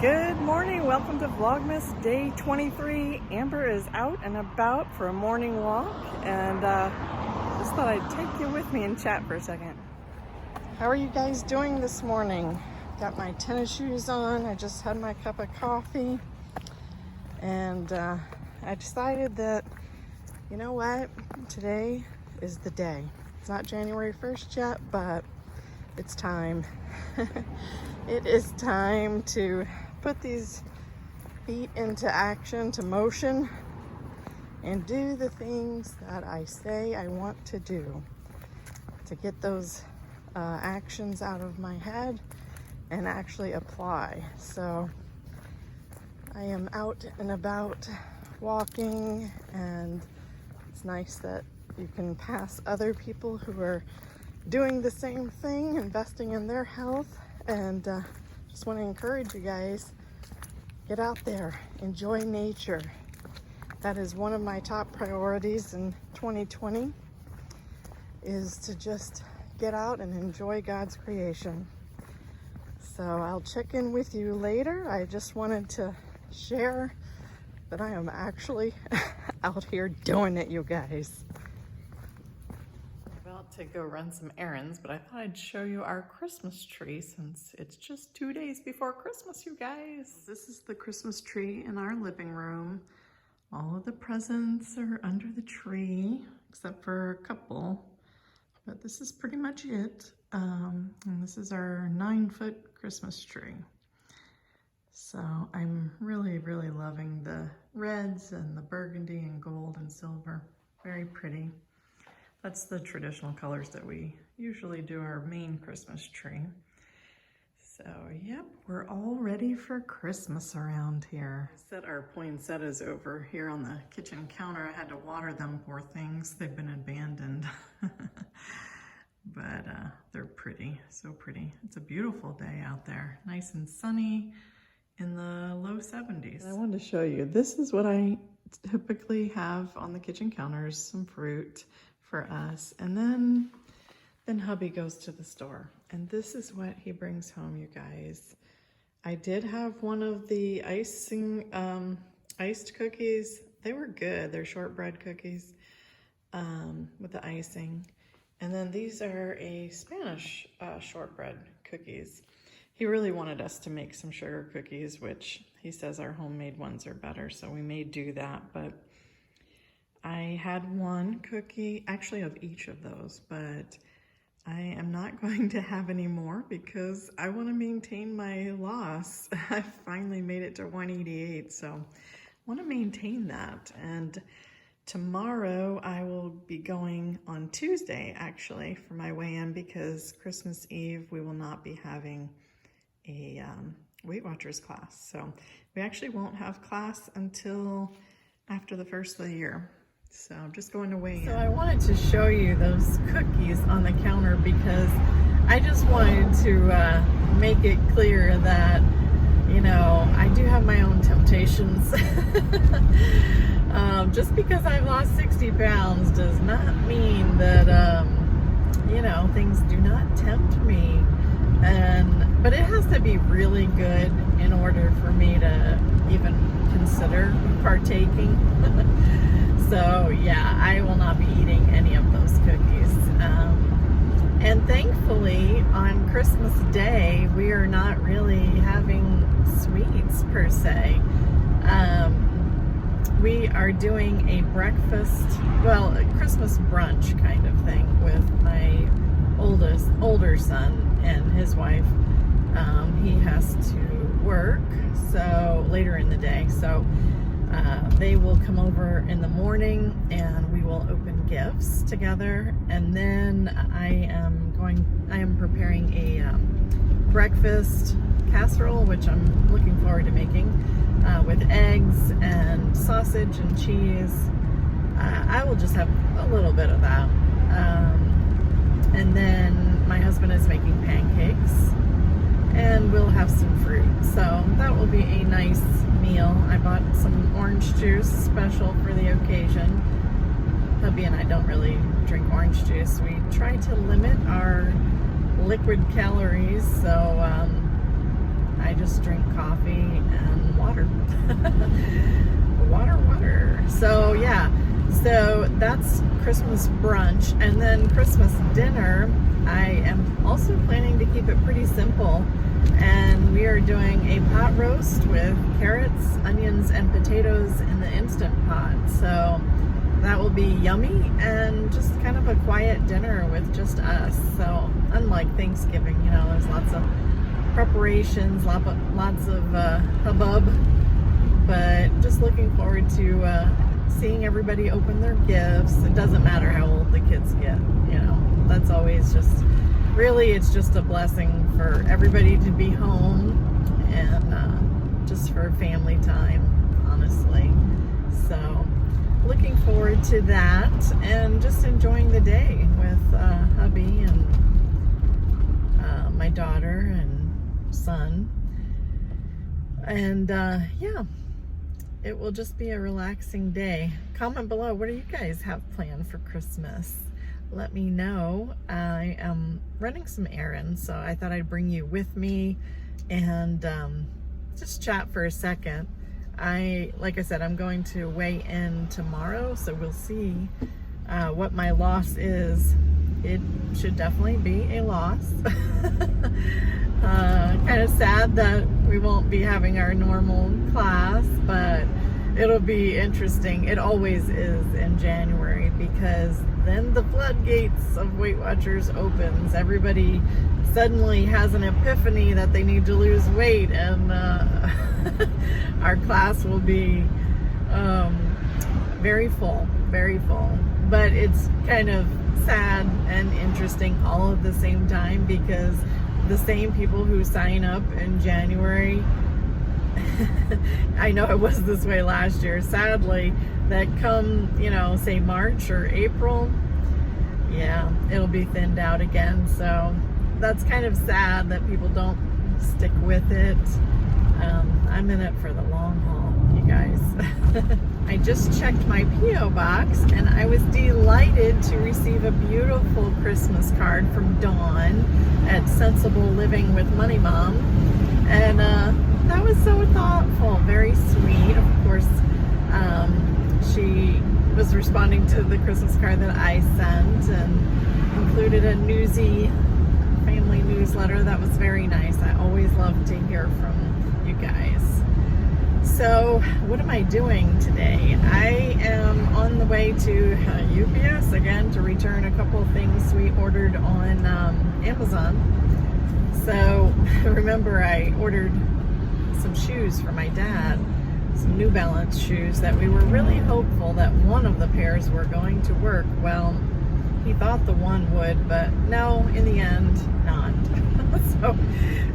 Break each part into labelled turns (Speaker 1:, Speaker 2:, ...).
Speaker 1: Good morning, welcome to Vlogmas day 23. Amber is out and about for a morning walk, and just thought I'd take you with me and chat for a second. How are you guys doing this morning? Got my tennis shoes on, I just had my cup of coffee, and I decided that, you know what, today is the day. It's not January 1st yet, but it's time. It is time to put these feet into action, to motion, and do the things that I say I want to do, to get those actions out of my head and actually apply. So I am out and about walking, and it's nice that you can pass other people who are doing the same thing, investing in their health. And just want to encourage you guys, get out there, enjoy nature. That is one of my top priorities in 2020, is to just get out and enjoy God's creation. So I'll check in with you later. I just wanted to share that I am actually out here doing it, you guys. To go run some errands, but I thought I'd show you our Christmas tree since it's just 2 days before Christmas, you guys. This is the Christmas tree in our living room. All of the presents are under the tree, except for a couple, but this is pretty much it. And this is our 9-foot Christmas tree. So I'm really, really loving the reds and the burgundy and gold and silver. Very pretty. That's the traditional colors that we usually do our main Christmas tree. So, yep, we're all ready for Christmas around here. Set our poinsettias over here on the kitchen counter. I had to water them, poor things. They've been abandoned. But they're pretty, so pretty. It's a beautiful day out there. Nice and sunny in the low 70s. And I wanted to show you, this is what I typically have on the kitchen counters, some fruit for us, and then hubby goes to the store, and this is what he brings home, you guys. I did have one of the iced cookies. They were good. They're shortbread cookies with the icing, and then these are a Spanish shortbread cookies. He really wanted us to make some sugar cookies, which he says our homemade ones are better, so we may do that. But I had one cookie, actually of each of those, but I am not going to have any more because I want to maintain my loss. I finally made it to 188, so I want to maintain that. And tomorrow I will be going on Tuesday, actually, for my weigh-in, because Christmas Eve we will not be having a Weight Watchers class. So we actually won't have class until after the first of the year. So I'm just going to weigh in. So I wanted to show you those cookies on the counter because I just wanted to make it clear that, you know, I do have my own temptations. Just because I've lost 60 pounds does not mean that, you know, things do not tempt me. But it has to be really good in order for me to even consider partaking. So yeah, I will not be eating any of those cookies. And thankfully on Christmas Day, we are not really having sweets per se. We are doing a breakfast, well, a Christmas brunch kind of thing with my older son and his wife. He has to work so later in the day, so they will come over in the morning and we will open gifts together. And then I am preparing a breakfast casserole, which I'm looking forward to making, with eggs and sausage and cheese. I will just have a little bit of that. And then my husband is making pancakes, and we'll have some fruit. So that will be a nice meal. I bought some orange juice special for the occasion. Hubby and I don't really drink orange juice. We try to limit our liquid calories, so I just drink coffee Water. So yeah, so that's Christmas brunch, and then Christmas dinner I am also planning to keep it pretty simple, and we are doing a pot roast with carrots, onions, and potatoes in the Instant Pot. So that will be yummy and just kind of a quiet dinner with just us. So unlike Thanksgiving, you know, there's lots of preparations, lots of hubbub, but just looking forward to seeing everybody open their gifts. It doesn't matter how old the kids get, you know, that's always just, really, it's just a blessing for everybody to be home and just for family time, honestly. So looking forward to that and just enjoying the day with hubby and my daughter and son. And yeah, it will just be a relaxing day. Comment below, what do you guys have planned for Christmas? Let me know. I am running some errands, so I thought I'd bring you with me and just chat for a second. Like I said, I'm going to weigh in tomorrow, so we'll see what my loss is. It should definitely be a loss. Kind of sad that we won't be having our normal class, but it'll be interesting. It always is in January, because then the floodgates of Weight Watchers opens. Everybody suddenly has an epiphany that they need to lose weight, and our class will be very full, very full. But it's kind of sad and interesting all at the same time, because the same people who sign up in January, I know it was this way last year, sadly, that come, you know, say March or April, yeah, it'll be thinned out again. So that's kind of sad that people don't stick with it. I'm in it for the long haul, you guys. I just checked my P.O. box, and I was delighted to receive a beautiful Christmas card from Dawn at Sensible Living with Money Mom. And that was so thoughtful, very sweet. Of course, she was responding to the Christmas card that I sent and included a newsy family newsletter that was very nice. I always love to hear from you guys. So what am I doing today? I am on the way to UPS again to return a couple of things we ordered on Amazon. So remember, I ordered some shoes for my dad, some New Balance shoes that we were really hopeful that one of the pairs were going to work. Well, he thought the one would, but no, in the end, not. So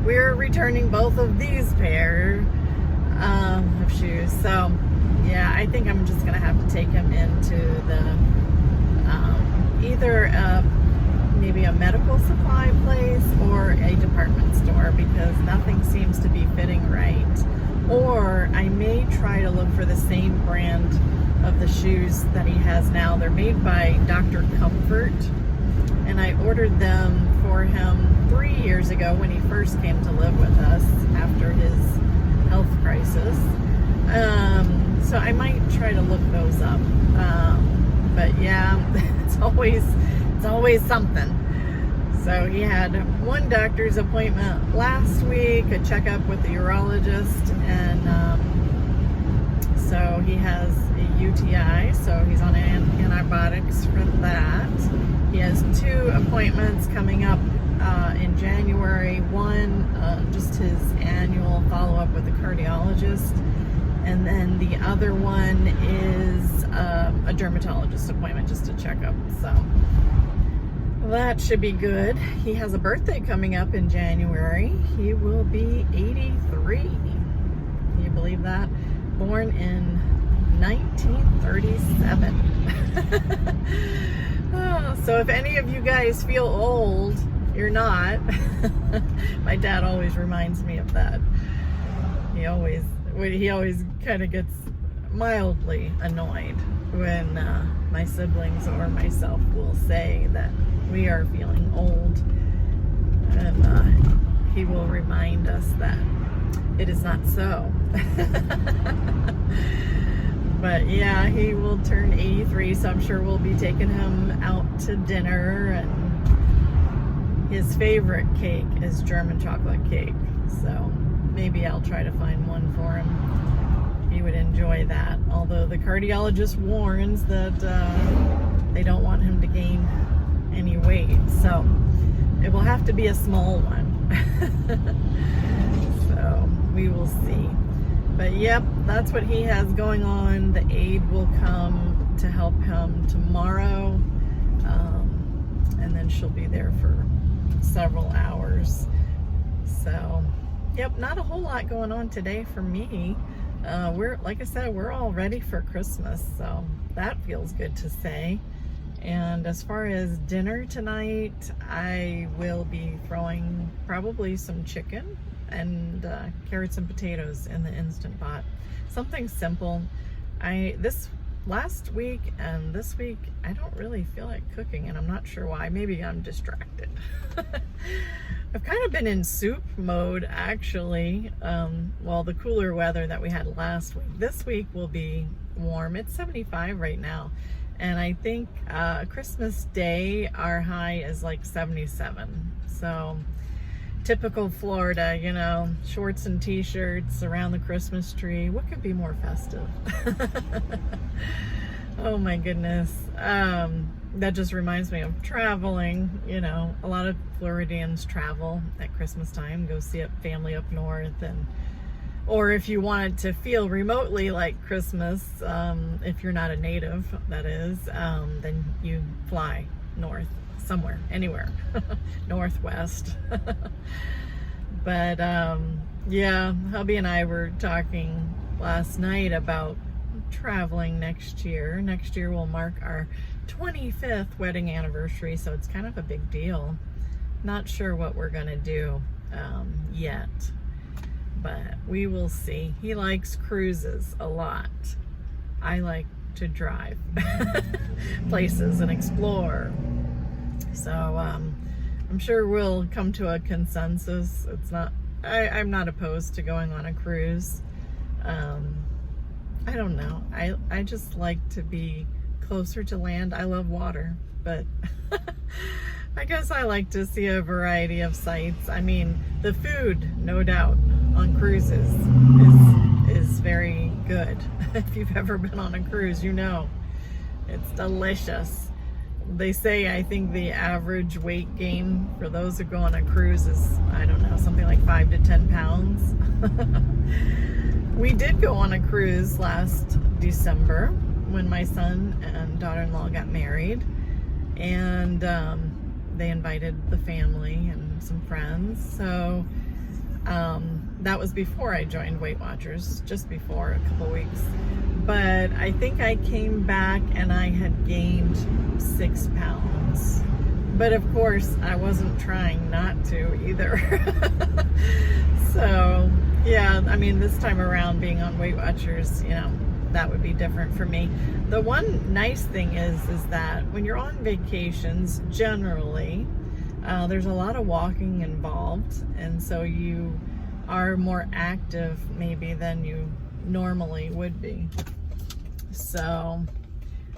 Speaker 1: we're returning both of these pairs of shoes. So yeah, I think I'm just gonna have to take him into the either maybe a medical supply place or a department store, because nothing seems to be fitting right. Or I may try to look for the same brand of the shoes that he has now. They're made by Dr. Comfort, and I ordered them for him 3 years ago when he first came to live with us after his health crisis. So I might try to look those up. But yeah, it's always something. So he had one doctor's appointment last week, a checkup with the urologist, and so he has a UTI, so he's on antibiotics for that. He has 2 appointments coming up in January. One, just his annual follow-up with the cardiologist, and then the other one is a dermatologist appointment, just to check up. So that should be good. He has a birthday coming up in January. He will be 83. Can you believe that? Born in 1937. So if any of you guys feel old, you're not. My dad always reminds me of that. He always kind of gets mildly annoyed when my siblings or myself will say that we are feeling old, and he will remind us that
Speaker 2: it is not so. But yeah, he will turn 83, so I'm sure we'll be taking him out to dinner. And his favorite cake is German chocolate cake, so maybe I'll try to find one for him. He would enjoy that, although the cardiologist warns that they don't want him to gain any weight, so it will have to be a small one. So we will see. But yep, that's what he has going on. The aide will come to help him tomorrow, and then she'll be there for several hours. So yep, not a whole lot going on today for me. Like I said, we're all ready for Christmas, so that feels good to say. And as far as dinner tonight, I will be throwing probably some chicken and carrots and potatoes in the Instant Pot. Something simple. This last week and this week, I don't really feel like cooking, and I'm not sure why. Maybe I'm distracted. I've kind of been in soup mode, actually. Well, the cooler weather that we had last week. This week will be warm. It's 75 right now. And I think Christmas Day, our high is like 77. So typical Florida, you know, shorts and t-shirts around the Christmas tree. What could be more festive? Oh my goodness. That just reminds me of traveling. You know, a lot of Floridians travel at Christmas time, go see a family up north, or if you wanted to feel remotely like Christmas, if you're not a native, that is, then you fly north, somewhere, anywhere, northwest. But yeah, hubby and I were talking last night about traveling next year. Next year will mark our 25th wedding anniversary, so it's kind of a big deal. Not sure what we're gonna do yet, but we will see. He likes cruises a lot. I like to drive places and explore. So I'm sure we'll come to a consensus. I'm not opposed to going on a cruise. I don't know. I just like to be closer to land. I love water, but I guess I like to see a variety of sights. I mean, the food, no doubt, on cruises is very good. If you've ever been on a cruise, you know it's delicious. They say, I think the average weight gain for those who go on a cruise is, I don't know, something like 5 to 10 pounds. We did go on a cruise last December when my son and daughter-in-law got married, and they invited the family and some friends. So that was before I joined Weight Watchers, just before, a couple weeks. But I think I came back and I had gained 6 pounds. But of course, I wasn't trying not to either. So yeah, I mean, this time around being on Weight Watchers, you know, that would be different for me. The one nice thing is that when you're on vacations, generally, there's a lot of walking involved, and so you are more active maybe than you normally would be. So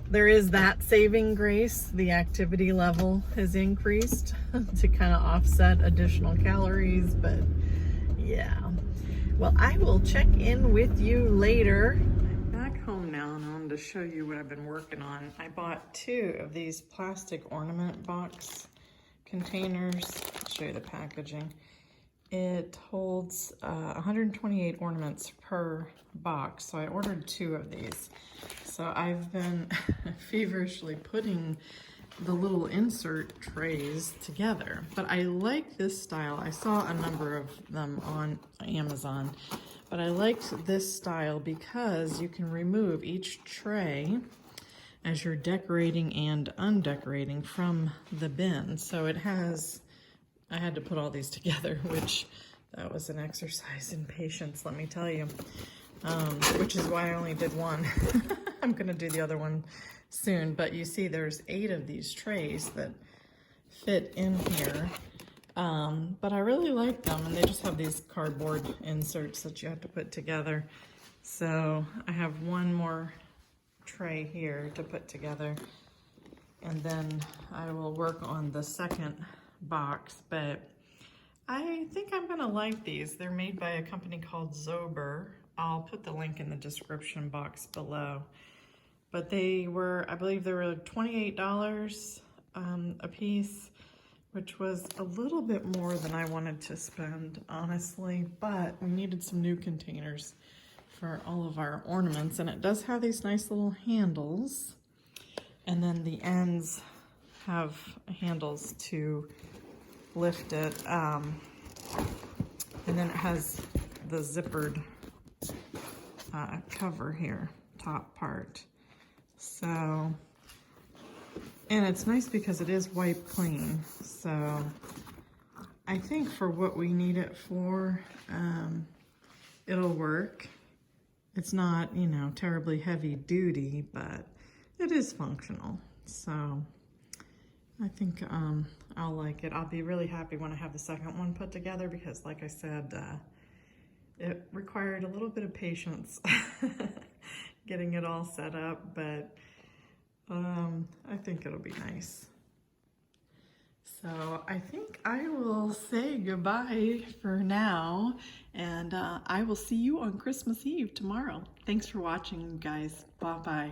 Speaker 2: there is that saving grace. The activity level has increased to kind of offset additional calories, but yeah. Well, I will check in with you later. I'm back home now, and I wanted to show you what I've been working on. I bought 2 of these plastic ornament box containers. I'll show you the packaging. It holds 128 ornaments per box, so I ordered 2 of these. So I've been feverishly putting the little insert trays together, but I like this style. I saw a number of them on Amazon, but I liked this style because you can remove each tray as you're decorating and undecorating from the bin. So it has, I had to put all these together, which that was an exercise in patience, let me tell you, which is why I only did one. I'm gonna do the other one soon, but you see there's 8 of these trays that fit in here, But I really like them, and they just have these cardboard inserts that you have to put together. So I have one more tray here to put together, and then I will work on the second box. But I think I'm gonna like these. They're made by a company called Zober. I'll put the link in the description box below. But they were, I believe they were $28 a piece, which was a little bit more than I wanted to spend, honestly, but we needed some new containers for all of our ornaments, and it does have these nice little handles, and then the ends have handles to lift it, and then it has the zippered cover here, top part. So, and it's nice because it is wipe clean, so I think for what we need it for, it'll work. It's not, you know, terribly heavy duty, but it is functional. So I think I'll like it. I'll be really happy when I have the second one put together because, like I said, it required a little bit of patience getting it all set up, but I think it'll be nice. So I think I will say goodbye for now, and I will see you on Christmas Eve tomorrow. Thanks for watching, guys. Bye-bye.